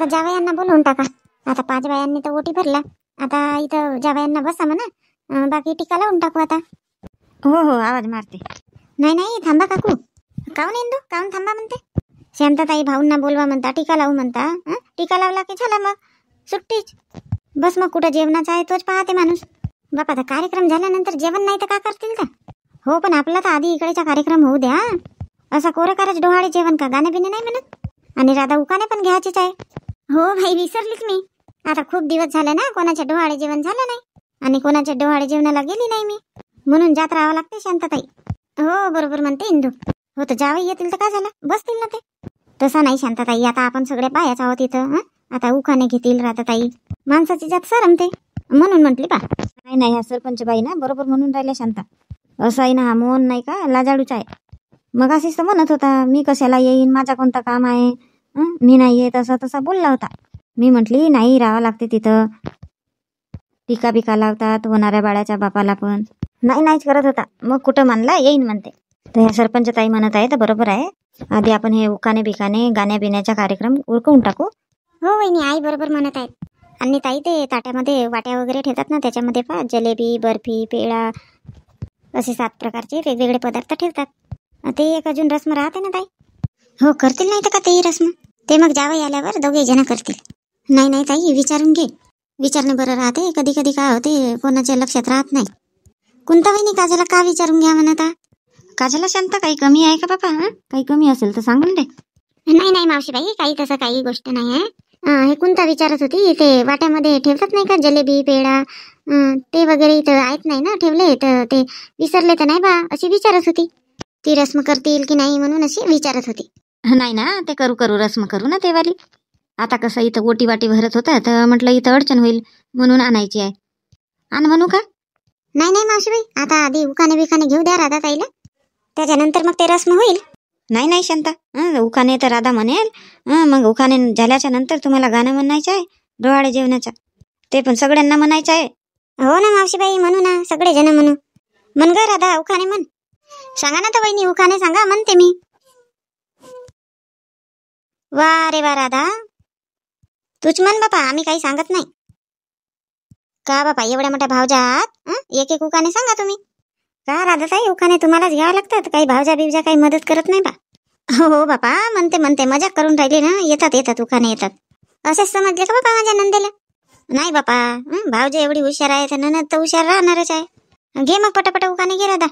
आता जावयांना बोलवून टाका. आता 5 बायांनी तर ओटी भरला. आता इथं जावयांना बसा म्हणा, बाकी टीका लावून टाकू आता. हो हो आवाज मारते. नाही थांबा काकू. काऊन इंदू, काऊन थांबा म्हणते? शांताताई भाऊंना बोलवा म्हणता, टीका लावू म्हणता. टीका लावला की झाला मग सुट्टीच. बस मग कुठं जेवणाचा आहे तोच पाहते माणूस. बापा आता कार्यक्रम झाल्यानंतर जेवण नाही तर का करतील का? हो पण आपला तर आधी इकडेचा कार्यक्रम होऊ द्या. असा कोरकारच डोहाळे जेवण का? गाणे बिने नाही म्हणत. आणि राधा उकाने पण घ्यायचीच आहे. हो भाई विसरलीच मी. आता खूप दिवस झाले ना कोणाच्या डोहाळे जेवण झालं नाही. आणि कोणाच्या डोहाळे जेवणाला गेली नाही मी, म्हणून जात राहावं लागते शांताताई. हो बरोबर म्हणते इंदू. हो तर जावई येतील तर काय झालं, बसतील ना ते. तसं नाही शांताताई, आता आपण सगळे पायाच आहोत इथं. आता उखाणे घेतील राधाताई, माणसाची जात सरमते म्हणून म्हटली बा. नाही ह्या सरपंच बाई ना बरोबर म्हणून राहिल्या शांता. असं आहे ना, हा मोहन नाही का लाजाळूच आहे. मग अशीच तर म्हणत होता, मी कशाला येईन, माझा कोणता काम आहे, मी नाही येत, असं तसा बोलला होता. मी म्हटली नाही राहावं लागते तिथं, टीका बिका लावतात होणाऱ्या बाळाच्या बापाला पण. नाहीच करत होता. मग कुठं म्हणला येईन म्हणते. तर ह्या सरपंच ताई म्हणत आहे तर बरोबर आहे. आधी आपण हे उकाने बिकाने गाण्या बिण्याचा कार्यक्रम उरकवून टाकू. हो वहिनी आई बरोबर म्हणत आहेत. आणि ताई ते ताट्यामध्ये वाट्या वगैरे ठेवतात ना, त्याच्यामध्ये पहा जलेबी, बर्फी, पेढा असे 7 प्रकारचे वेगवेगळे पदार्थ ठेवतात. ते एक अजून रस्म राहते ना ताई. हो करतील नाही तर का तेही रस्म. ते मग जावई आल्यावर दोघे जण करतील. नाही ताई विचारून घे. विचारणे बरं राहते. कधी कधी काय होते कोणाच्या लक्षात राहत नाही. कोणता वहिनी काजला का विचारून घ्या म्हणत? काजला शांता काही कमी आहे का बापा? काही कमी असेल तर सांगून दे. नाही मावशीबाई, काही तसं काही गोष्ट नाही आहे. हे कोणता विचारत होती, ते वाट्यामध्ये ठेवतात नाही का जलेबी पेढा, ते वगैरे इथं आहेत नाही ना ठेवले, तर ते विसरले तर नाही बा, अशी विचारत होती. ती रस्म करतील की नाही म्हणून अशी विचारत होती. नाही ना, ते करू रस्म करू ना ते वाली. आता कसं इथं ओटी वाटी भरत होता तर म्हटलं इथं अडचण होईल म्हणून आणायची आहे. आण म्हणू का? नाही मावशीबाई, आता आधी उखाणे बिखाणे घेऊ द्या राधा ताईला, त्याच्यानंतर मग ते रस्म होईल. नाही शांता, उखाणे तर राधा म्हणेल. मग उखाणे झाल्याच्या नंतर तुम्हाला गाणं म्हणायचं आहे डोहाळे जेवणाचा, ते पण सगळ्यांना म्हणायचं आहे. हो ना मावशीबाई, म्हणू ना सगळे जण म्हणू. म्हण ग राधा उखाणे म्हण. सांगा ना तर वहिनी, उखाणे सांगा म्हणते मी. वा रे वा राधा, तूच म्हण बापा, आम्ही काही सांगत नाही. का बापा एवढ्या मोठ्या भावजा आहात, एक एक उखाणे सांगा तुम्ही. का राधाताई उखाणे तुम्हालाच घ्यावं लागतात, काही भावजा बिवजा काही मदत करत नाही बा. हो बापा, म्हणते मजाक करून राहिली ना. येतात उखाणे येतात. असेच समजले का बापा माझ्या नंदेला? नाही बापा, भावजा एवढी हुशार आहे तर ननद तर हुशार राहणारच आहे. घे मग पटापट उखाणे घे राधा.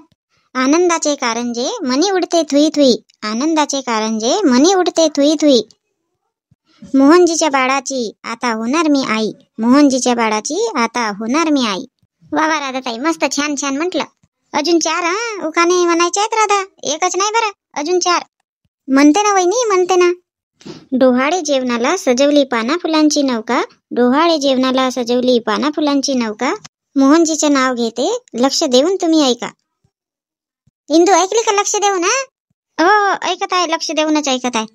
आनंदाचे कारंजे मनी उडते थुई थुई, आनंदाचे कारंजे मनी उडते थुई थुई. मोहनजीच्या बाळाची आता होणार मी आई, मोहनजीच्या बाळाची आता होणार मी आई. वा राधाताई, मस्त छान म्हटलं. अजून 4 उखाणे म्हणायचे आहेत राधा, एकच नाही बरं, अजून 4 म्हणते ना वहिनी, म्हणते ना. डोहाळे जेवणाला सजवली पाना फुलांची नौका, डोहाळे जेवणाला सजवली पाना फुलांची नौका, मोहनजीचे नाव घेते लक्ष देऊन तुम्ही ऐका. इंदू ऐकली का? लक्ष देऊन. हो ऐकत आहे, लक्ष देऊनच ऐकत आहे.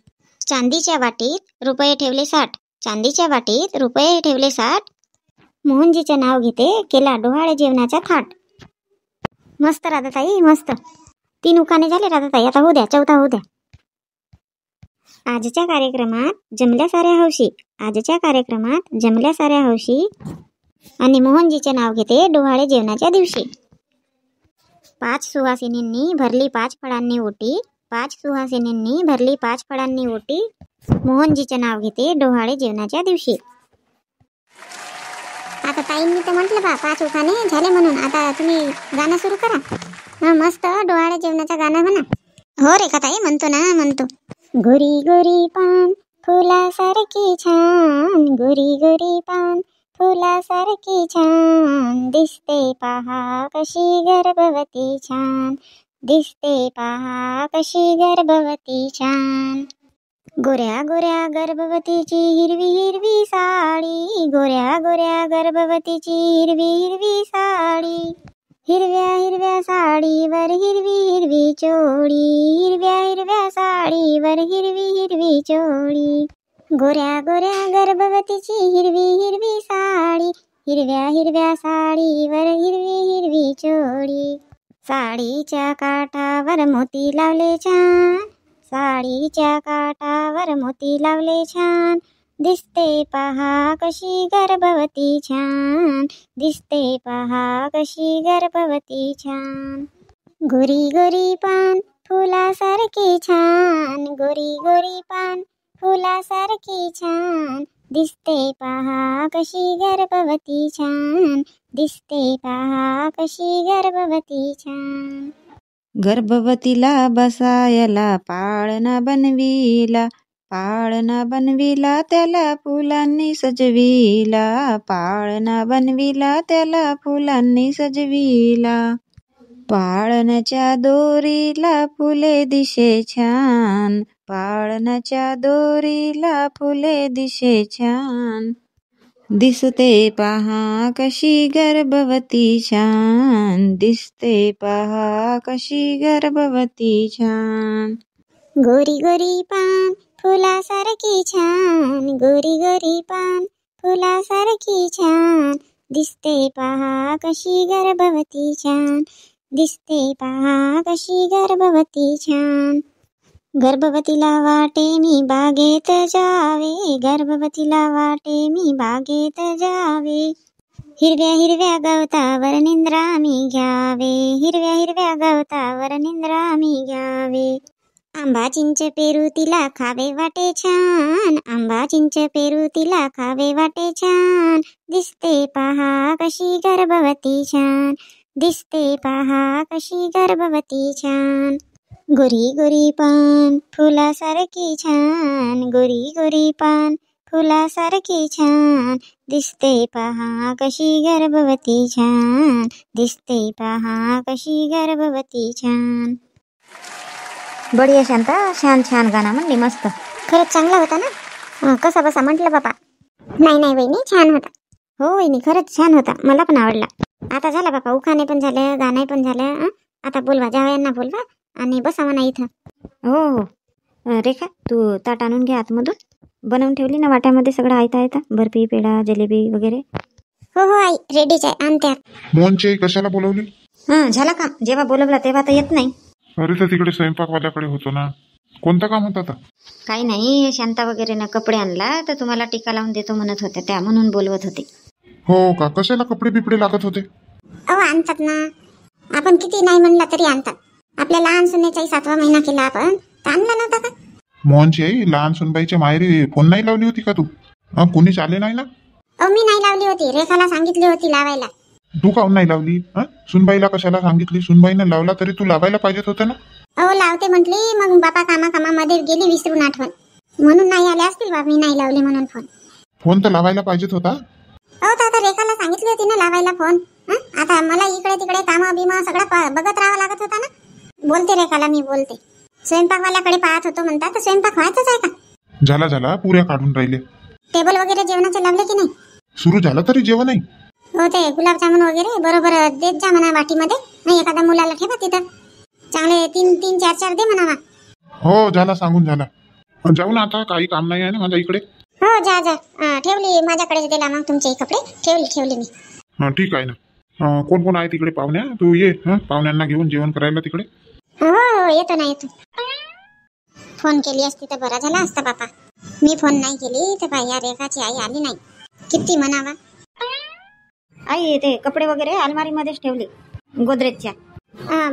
चांदीच्या वाटीत रुपये ठेवले 60, चांदीच्या वाटीत रुपये ठेवले 60, मोहनजीचे नाव घेते केला डोहाळे जेवणाचा थाट. मस्त राधाताई मस्त. 3 उखाणे झाले राधाताई, आता होऊ द्या 4था होऊ द्या. आजच्या कार्यक्रमात जमल्या साऱ्या हौशी, आजच्या कार्यक्रमात जमल्या साऱ्या हौशी, आणि मोहनजीचे नाव घेते डोहाळे जेवणाच्या दिवशी. 5 सुवासिनींनी भरली 5 फळांनी ओटी, 5 सुहासिनींनी भरली 5 फळांनी ओटी, मोहनजीचे नाव घेते डोहाळे जेवणाच्या दिवशी. आता ताईंनी तर म्हटलं बा 5 उखाणे झाले म्हणून, आता तुम्ही गाणं सुरू करा. मस्त डोहाळे जेवणाचं गाणं म्हणा. हो रे का ताई, म्हणतो ना म्हणतो. गोरी गोरी पान फुलासारखी छान, गोरी गोरी पान फुलासारखी छान, दिसते पहा कशी गर्भवती छान, दिसते पहा कशी गर्भवती छान. गोऱ्या गोऱ्या गर्भवतीची हिरवी हिरवी साडी, गोऱ्या गोऱ्या गर्भवतीची हिरवी हिरवी साडी, हिरव्या हिरव्या साडीवर हिरवी हिरवी चोळी, हिरव्या हिरव्या साडीवर हिरवी हिरवी चोळी. गोऱ्या गोऱ्या गर्भवतीची हिरवी हिरवी साडी, हिरव्या हिरव्या साडीवर हिरवी हिरवी चोळी. साडीच्या काठावर मोती लावले छान, साडीच्या काठावर मोती लावले छान, दिसते पहा कशी गर्भवती छान, दिसते पहा कशी गर्भवती छान. गोरी गोरी पान फुलासारखी छान, गोरी गोरी पान फुलासारखी छान, दिसते पहा कशी गर्भवती छान, दिसते पहा कशी गर्भवती छान. गर्भवतीला बसायला पाळणा बनविला, पाळणा बनविला त्याला फुलांनी सजविला, पाळणा बनविला त्याला फुलांनी सजविला. पाळण्याच्या दोरीला फुले दिसे छान, पाळण्याच्या दोरीला फुले दिसे छान, दिसते पहा कशी गर्भवती छान, दिसते पहा कशी गर्भवती छान. गोरी गोरी पान फुलासारखी छान, गोरी गोरी पान फुलासारखी छान, दिसते पहा कशी गर्भवती छान, दिसते पहा कशी गर्भवती छान. गर्भवतीला वाटे मी बागेत जावे, गर्भवतीला वाटे मी बागेत जावे, हिरव्या हिरव्या गवतावर निंद्रा मी घ्यावे, हिरव्या हिरव्या गवतावर निंद्रा मी घ्यावे. आंबा चिंच पेरू तिला खावे वाटे छान, आंबा चिंच पेरू तिला खावे वाटे छान, दिसते पहा कशी गर्भवती छान, दिसते पहा कशी गर्भवती छान. गोरी गोरी पान फुलासारखी छान, गोरी गोरी पान फुलासारखी छान, दिसते पहा कशी गर्भवती छान, दिसते पहा कशी गर्भवती छान. बढिया शांता, छान छान गाणं म्हणली, मस्त. खरंच चांगला होता ना. कसा बसा म्हटलं बाबा. नाही नाही वहिनी छान होता. हो वहिनी खरंच छान होता, मला पण आवडला. आता झाला बाबा, उखाणे पण झालं, गाणं पण झालं. आता बोलवा, जावयांना बोलवा आणि बसा म्हणा इथं. हो हो रेखा, तू ताट आणून घे आतमधून. बनवून ठेवली ना वाट्यामध्ये सगळं आयता आयता, बर्फी पेढा जलेबी वगैरे. हो हो आई रेडीच आहे, आणते. मोहनची कशाला बोलवली? झाला का? जेव्हा बोलवला तेव्हा तर येत नाही. अरे तर तिकडे स्वयंपाकवाल्याकडे होतो ना. कोणतं काम होतं आता? काही नाही, शांता वगैरे ना कपडे आणला तर तुम्हाला टीका लावून देतो म्हणत होत्या, त्या म्हणून बोलवत होते. हो का? कशाला कपडे बिपडे लागत होते? अहो आणतात ना, आपण किती नाही म्हणला तरी आणतात. आपल्या लहान सुनेचाही 7वा महिना केला आपण, तर आणला नव्हता का? मोहनची आई लहान सुनबाईच्या माहेरी फोन नाही लावली होती का तू? कोणीच आले नाही ना? अहो मी नाही लावली होती, रेखाला सांगितली होती लावायला. तू काऊन नाही लावली? सुनबाईला कशाला सांगितली? सुनबाईनं लावला तरी तू लावायला पाहिजेत होतं ना. अहो लावते म्हटली, मग बापा कामामध्ये गेली, विसरून आठवण, म्हणून नाही आले असतील बा. मी नाही लावले म्हणून फोन. फोन तर लावायला पाहिजेत होता. अहो तर आता रेखाला सांगितली होती ना लावायला फोन. आता मला इकडे तिकडे कामं बिमा सगळं बघत राहावं लागत होता ना. बोलते रेखाला, मी बोलते. स्वयंपाकवाल्याकडे पाहत होतो म्हणता, तर स्वयंपाक व्हायचाच आहे का? झाला पुऱ्या काढून राहिले. टेबल वगैरे जेवणाचे लावले की नाही? सुरू झालं तरी जेवण नाही. हो ते गुलाबजामुन वगैरे बरोबर देत जा म्हणा वाटीमध्ये. नाही एखाद्या मुलाला ठेवा तिथं, चांगले 3-3, 4-4 दे म्हणावा. हो झाला, सांगून झाला. जाऊ ना आता, काही काम नाही आहे ना माझ्या इकडे. हो जा जा. ठेवली माझ्याकडे दिला मग तुमचे कपडे, ठेवली मी. ठीक आहे ना. कोण कोण आहे तिकडे पाहुण्या? तू ये पाहुण्यांना घेऊन जेवण करायला तिकडे. हो येतो ना येतो. फोन केली असती तर बरा झाला असता बापा. मी फोन नाही केली तर बाई या रेखाची आई आली नाही. किती म्हणावा. आई ते कपडे वगैरे अलमारीमध्येच ठेवले गोदरेजच्या.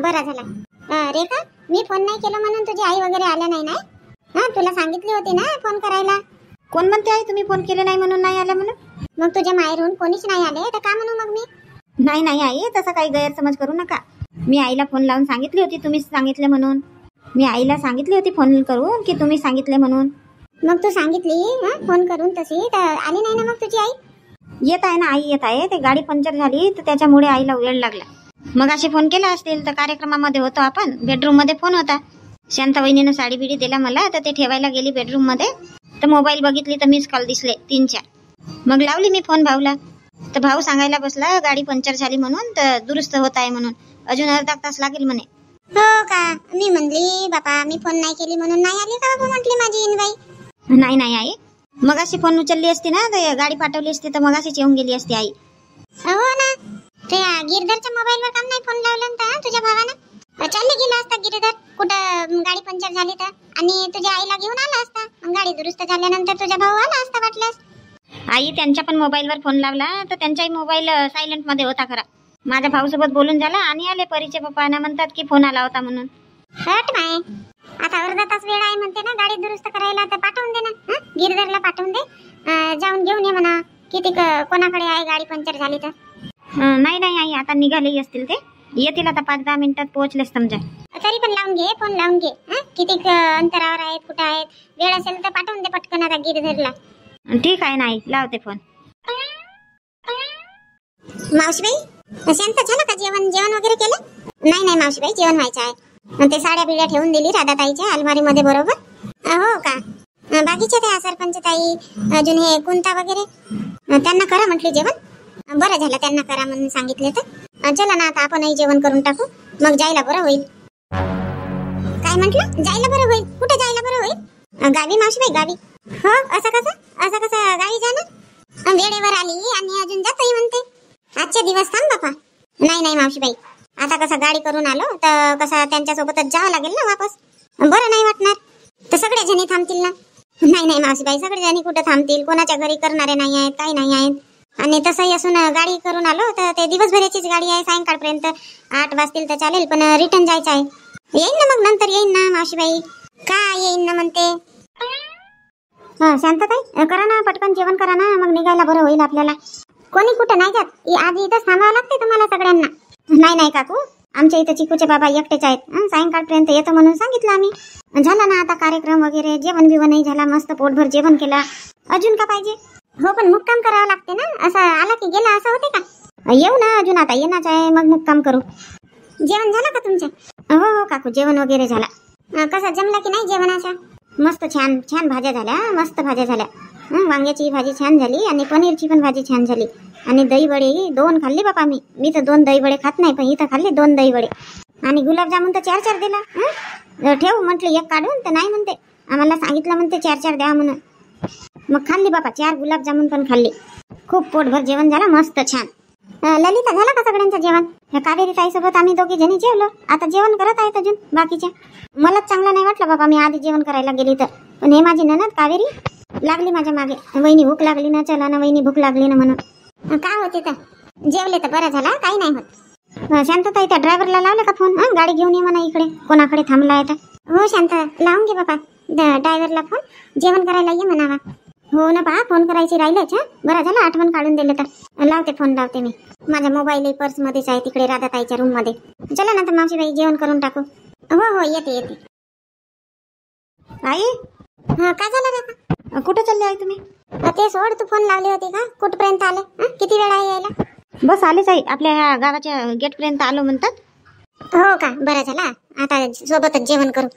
बरा झाला. रेखा मी फोन नाही केला म्हणून तुझी आई वगैरे आल्या नाही ना? तुला सांगितली होती ना फोन करायला. कोण म्हणते आई तुम्ही फोन केले नाही म्हणून नाही आल्या म्हणून? मग तुझ्या माहेरून कोणीच नाही आले तर का म्हणू मग मी? नाही आई, तसा काही गैरसमज करू नका. मी आईला फोन लावून सांगितली होती तुम्हीच सांगितले म्हणून. मी आईला सांगितली होती फोन करून की तुम्ही सांगितले म्हणून. मग तू सांगितली फोन करून तशी, तर आली नाही ना मग तुझी आई? येत आहे ना आई, येत आहे. ते गाडी पंक्चर झाली तर त्याच्यामुळे आईला वेळ लागला. मग असे फोन केला असतील तर कार्यक्रमामध्ये होतो आपण, बेडरूम मध्ये फोन होता. शांता वहिनीनं साडी बिडी दिला मला, तर ते ठेवायला गेली बेडरूम मध्ये, तर मोबाईल बघितली तर मिस कॉल दिसले 3-4. मग लावली मी फोन भाऊला, तर भाऊ सांगायला बसला गाडी पंक्चर झाली म्हणून, तर दुरुस्त होत आहे म्हणून, अजून अर्धा तास लागेल म्हणे. हो का? मी म्हणली बापा मी फोन नाही केली म्हणून नाही आली का बाबा म्हटली माझी इनबाई. नाही आई, मग अशी फोन उचलली असती ना तर गाडी पाठवली असती तर मग अशीच येऊन गेली असती आई. हो ना, ते गिरधरच्या मोबाईलवर काम नाही फोन लावला ना तुझ्या भावानं? चालले गेला असता गिरीधर, कुठं गाडी पंक्चर झाली तर, आणि तुझ्या आईला घेऊन आला असता. मग गाडी दुरुस्त झाल्यानंतर तुझा भाऊ आला असता वाटल्यास. आई त्यांच्या पण मोबाईलवर फोन लावला तर त्यांचाही मोबाईल सायलेंट मध्ये होता खरा. माझ्या भाऊसोबत बोलून झाला आणि आले परीचे पप्पांना म्हणतात की फोन आला होता म्हणून. हट माय, आता अर्धा तास वेळ आहे म्हणते ना गाडी दुरुस्त करायला, तर पाठवून दे ना. गिरधरला पाठवून दे, जाऊन घेऊन ये म्हणा. किती कोणाकडे आहे गाडी पंक्चर झाली तर. नाही नाही आई, आता निघालेही असतील ते, येतील आता 5-10 मिनिटात पोहोचलेच समजा. तरी पण लावून घे, फोन लावून घे. किती अंतरावर आहेत, कुठं आहेत, वेळ असेल तर पाठवून दे पटकन आता गिरधरला. ठीक आहे ना आई, लावते फोन. मावशीबाई, शांत झालं का जेवण? जेवण वगैरे केलं? नाही नाही मावशीबाई, जेवण व्हायचं आहे. ते साड्या बिड्या ठेवून दिली राधाताईच्या अलमारीमध्ये बरोबर. हो का? बाकीचे त्या सरपंच ताई, अजून हे कुंता वगैरे, त्यांना करा म्हटले जेवण. बरं झालं त्यांना करा म्हणून सांगितले तर. चला ना आता आपणही जेवण करून टाकू, मग जायला बरं होईल. काय म्हटलं? जायला बरं होईल? कुठे जायला बरं होईल? गावी मावशीबाई, गावी. हो, असं कसं गावी जाणार? वेळेवर आली आणि अजून जातही म्हणते. आजचे दिवस थांब बापा. नाही नाही मावशीबाई, आता कसं गाडी करून आलो तर कसं त्यांच्यासोबतच जावं लागेल ना वापस. बरं नाही वाटणार तर सगळे जणी थांबतील ना. नाही नाही मावशीबाई, सगळे जणी कुठं थांबतील? कोणाच्या घरी करणारे नाही आहेत, काही नाही आहेत. आणि तसंही असून गाडी करून आलो तर ते दिवसभराचीच गाडी आहे. सायंकाळपर्यंत 8 वाजतील तर चालेल, पण रिटर्न जायचं आहे. येईन ना मग, नंतर येईन ना मावशीबाई. का येईन ना म्हणते? शांतताई, करा ना पटकन जेवण करा ना, मग निघायला बरं होईल आपल्याला. कोणी कुठं नाही जात, आधी इथंच थांबावं लागते तुम्हाला सगळ्यांना. नाही नाही काकू, आमच्या इथं चिकूचे बाबा एकटेच आहेत. सायंकाळपर्यंत येतो म्हणून सांगितलं आम्ही. झाला ना आता कार्यक्रम वगैरे, जेवण बिवणही झाला, मस्त पोटभर जेवण केला. अजून का पाहिजे? हो पण मुक्काम करावं लागते ना, असं आला की गेला असं होते का? येऊ ना, अजून आता येणाच आहे, मग मुक्काम करू. जेवण झालं का तुमचं? हो हो काकू, जेवण वगैरे झाला. कसं जमला की नाही जेवणाचा? मस्त छान छान भाज्या झाल्या, मस्त भाज्या झाल्या. वांग्याची भाजी छान झाली आणि पनीरची पण भाजी छान झाली. आणि दही वडे 2 खाल्ली बापा. मी तर 2 दही वडे खात नाही, पण इथं खाल्ले 2 दही वडे. आणि गुलाबजामुन तर 4 दिला. ठेव म्हटलं 1 काढून, तर नाही म्हणते. आम्हाला सांगितलं म्हणते 4 द्या म्हणून. मग खाल्ली बापा, 4 गुलाबजामुन पण खाल्ली. खूप पोटभर जेवण झालं, मस्त छान. ललिता, झालं का सगळ्यांचं जेवण? ह्या कावेरी ताईसोबत आम्ही 2 जणी जेवलो. आता जेवण करत आहेत अजून बाकीच्या. मलाच चांगलं नाही वाटलं बाबा, मी आधी जेवण करायला गेली तर. पण हे माझी ननद कावेरी लागली माझ्या मागे. वहिनी भूक लागली ना, चला ना वहिनी भूक लागली ना म्हणून. काय होते तर जेवले तर बरं झाला, काही नाही होत. शांतताई, त्या ड्रायव्हरला लावले का फोन? गाडी घेऊन ये म्हणा इकडे, कोणाकडे थांबला आहे तर. हो शांत, लावून घे बाबा ड्रायव्हरला फोन, जेवण करायला ये म्हणावा. हो ना बा, फोन करायची राहिलेच. बरं झालं आठवण काढून दिलं तर. लावते फोन, लावते मी. माझा मोबाईल पर्समध्येच आहे तिकडे राधाताईच्या रूम मध्ये. चला ना तर मावशीबाई, जेवण करून टाकू. हो हो, येते. आई, काय झालं काका? कुठे चालले आई तुम्ही? ते सोड, तू फोन लावली होती का? कुठपर्यंत आले? किती वेळ आहे यायला? बस आलेच आई, आपल्या ह्या गावाच्या गेट पर्यंत आलो म्हणतात. हो का? बरं झाला, आता सोबतच जेवण करू.